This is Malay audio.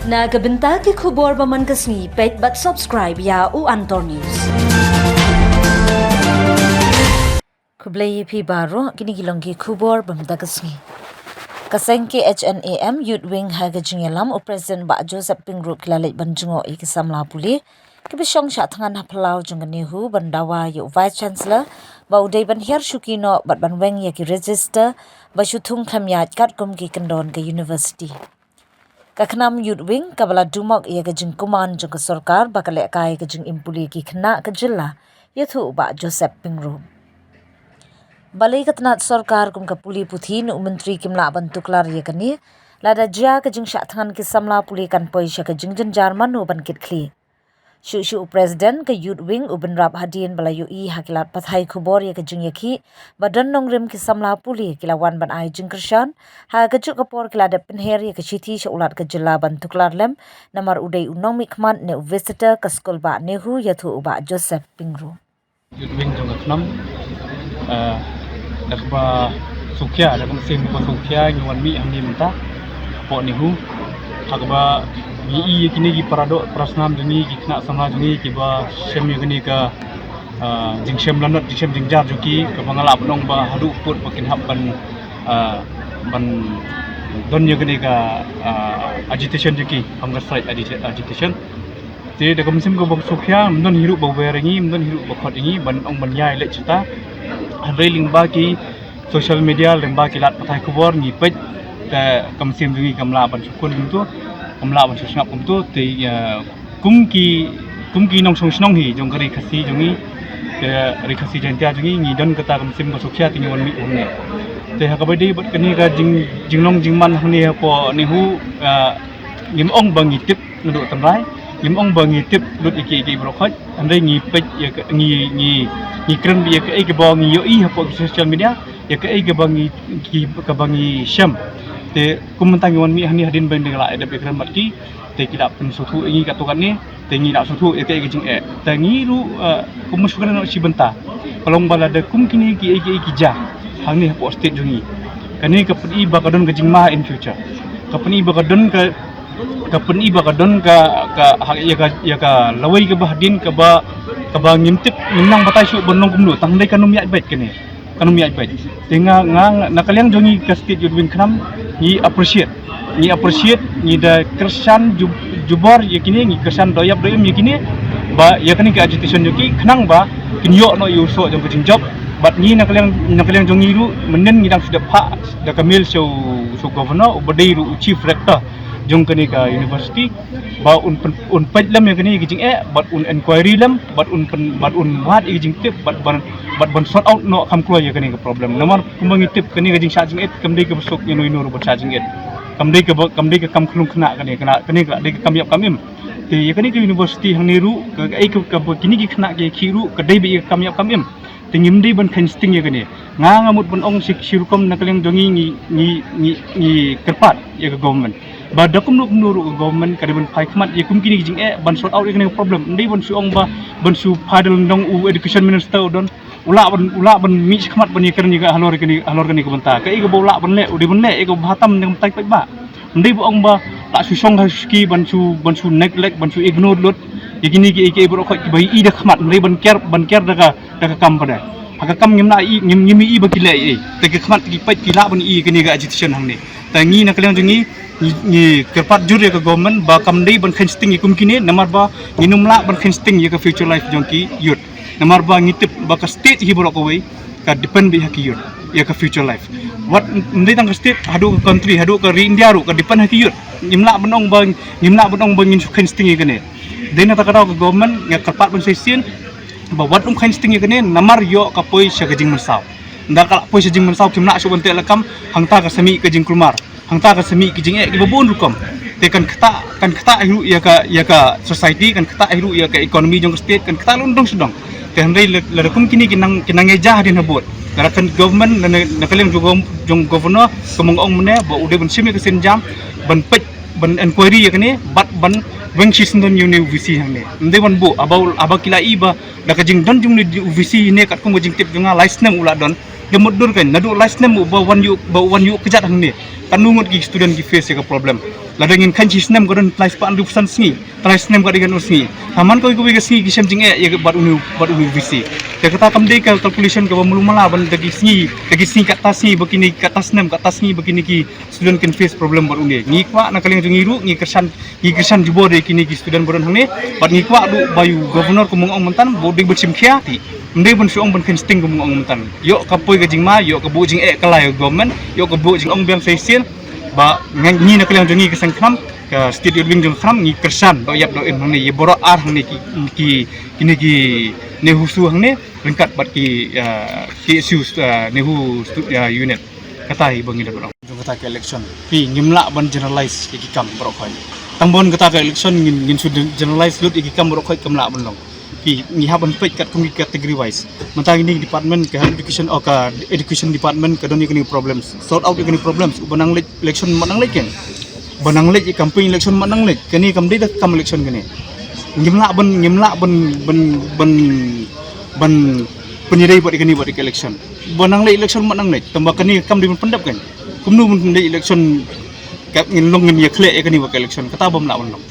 Nagabenta ki khubor baman kasni pet but subscribe ya u Antor News. Kublai pi baro kini gilongki khubor bamda kasni. Kaseng ke HNAM Youth Wing hagajingelam o President Ba Joseph Pingruk kilalit banjungo ikisamla puli kibisong sya tangan hapalau jungganihu bandawa yu Vice Chancellor ba uday ban her shukino bat ban weng ya ki register ba syutung khamyat kat kum ki kendon ke university. Kaknam Youth Wing kabala dumok ia kajing kuman jung ke sorkar bakal kai kajing impuli ki kena ke jilla yaitu Ba Joseph Pingruk. Balai ketenat sorkar kum kapuli puthi nu menteri kimla bantuklar ye kani lada jia kajing syak tangan ki samla puli kan poi sya kajing jenjar manu ban kit kli. Syu President ke Youth Wing uben rap hadin balayu i hakilat pathai khubor ye kajing yaki badan nongrim ki samla puli kilawan ban ai jing kershan ha kajuk kapor kilada penher ye kachiti sya ulat ke jela bantuklar lem namar udai unong mikman ne visitor ke skol ba nehu yaitu Ba Joseph Pingruk. Youth Wing jong kenam dakba sukya dak mesin ko sukya nyuan mi amni menta po nihu hakba gi kini gi parado prasnam juni gi kna sama juni ki ba shem gini ka jingshem lanot jingshem jingjar juki ka bangalap nong ba hadu put makin hap ban don gini ka agitation juki hunger strike agitation jadi dak mesin ko bang sukya mendon hirup ba berengi mendon hirup ba khot ingi ban ong ban yai le cita Andai lingba ki social media lingba ki lat patai kubor ni pej ke kamsim dungi kamla ban sukun tu kamla ban susngap tu te kumki nong songnong hi jong kari khasi jongi ke ri khasi jentia jongi ni don kata kamsim ko sukya tingi wan mi umne te hakabadi bot kani ka jinglong jingman hni po ni hu ngim ong bangi tip ndu tamrai ngim ong bangi tip lut iki brokhat andai ngi pej ya ngi kren bi ke bang yo i hapo social media ya ke bangi ke bangi syam te kumentang wan mi hani hadin ben dengla ada bekran matki te kidap pen sutu ingi katukan ni te ngi dak sutu ke jing te ngi ru kumusukran no si benta kalong balada kum kini ki ja hangni hapo state jungi kani ke pedi bakadon ke jingma in future ke peni bakadon ke kapeni bakadon ka ya ka lawai ke bahdin ke ba ngintip minang batai su benong kumdu tangdai kanum ya bait kene kanum ya bait tenga ngang nakaliang jongi ke state Youth Wing kram ni appreciate ni da kersan jubor yakini ni kersan doyap doyam yakini ba yakini ke agitation joki khnang ba kinyo no yuso jong kajing job bat ni nakaliang jongi ru menen ngidang sudah pak da kamil so governor ubadai ru chief rector jong kani ka university ba un pajlam ya kani gijing but un inquiry lam but un wat gijing tip but ban sort out no kam klo ya kani ka problem nomor kumbangi tip kani gijing charging kamdai ka besok ino ru charging kamdai ka kam klung kena kani ka dai kam yap kamim te ya kani ka university hang niru ka kini ki kena ke khiru ka dai bi kam yap kamim tingim dai ban khansting ya kani ngamut ban ong sirukom nakaling dongi ni kerpat ya ka government ba dakum nuru government kadiban pai khmat ye kum kini jing ban sort out ikene problem ndai ban su ong ba ban su padal ndong education minister don ula ban mi khmat ban yeker ni ga halor kani ko banta ka igo bola ban le udi ban le igo bhatam ndang tai ba ndai bo ong ba la su song ski ban su neglect ban su ignore lot yekini ki bro khot ki bai i da khmat ndai ban ker daga kam pada haka kam ngimna ngimi i ba kile te ki khmat ki pai ki la ban i kani ga agitation hang ni tangi na kalian jungi ni kerpat jur ya ke government ba kamdai ban khansting ikum kini namar ba nginumla ban khansting ya ke future life jongki youth namar ba ngitip ba ka state hi borok away ka depend bi haki youth ya ke future life what ndai tang state hadu ke country hadu ke India ru ka depend haki youth ngimla benong ba ngin khansting ikene dena takara ke government ya kerpat ban sesin ba wat khansting ikene namar yo ka poi syagajing mersau ndak kala poi syagajing mersau kimna su bantel lakam hangta ka semi ke jing kulmar hangta ka semi kijing ki babon rukom te kan kata hiru ya ka society kan kata hiru ya ka ekonomi jong state kan kata lundong sedong te handai larakum kini kinang ngejah din habot kan government nakalim jong governor komong ong mene ba ude ban simi ka senjam ban pej ban inquiry ya kani ban weng sisndon university hangne ndai ban bu abau kila iba da ka jing don jung university ne kat kum jing tip jonga license ula don gemudur kan nadu license ba wan yu kejat hangne kanungut gi student gi face ka problem ladangin kan sinem godan plais pan dusan sngi plais sinem gadigan usngi haman ko igu sngi gisem jing ya bat unu visi ya kata kam dei calculation ka bamulu mala ban dagi sngi kat tasni begini kat tasnem kat tasni begini ki student can face problem bat uni ngi kwa na kaling jungiru ngi kersan jubor de kini ki student bodan hangne bat ngi kwa du bayu governor ko mong mentan boding bersim khia ti ndai ban suong ban kan sting ko mong mentan yo kapoi ka jing ma yo ka bu jing kalai government yo ka bu jing ong biang saisin ba ngi na kalang jungi ka sangkram ka studio wing jung khram ngi kersan do yap do in hangne ye boro ar hangne ki kini ki ne husu hangne ringkat bat ki issues ne hu unit kata hi bangi da jung kata ke election pi ngimla ban generalize ki kam bro khoi tangbon kata ke election ngin su generalize lut ki kam bro khoi kamla ban long pi ngi haban pek kat kumi category wise mentang ini department ke education or ka education department ka doni kini problems sort out kini problems banang election manang lek ken banang lek campaign election manang lek kini kam dei kam election kini ngimla ban penyirai buat kini buat election banang lek election manang lek tambah kini kam di pendap kan kumnu mun election kap ngin long ngin ya kle kini buat election kata bom la ban long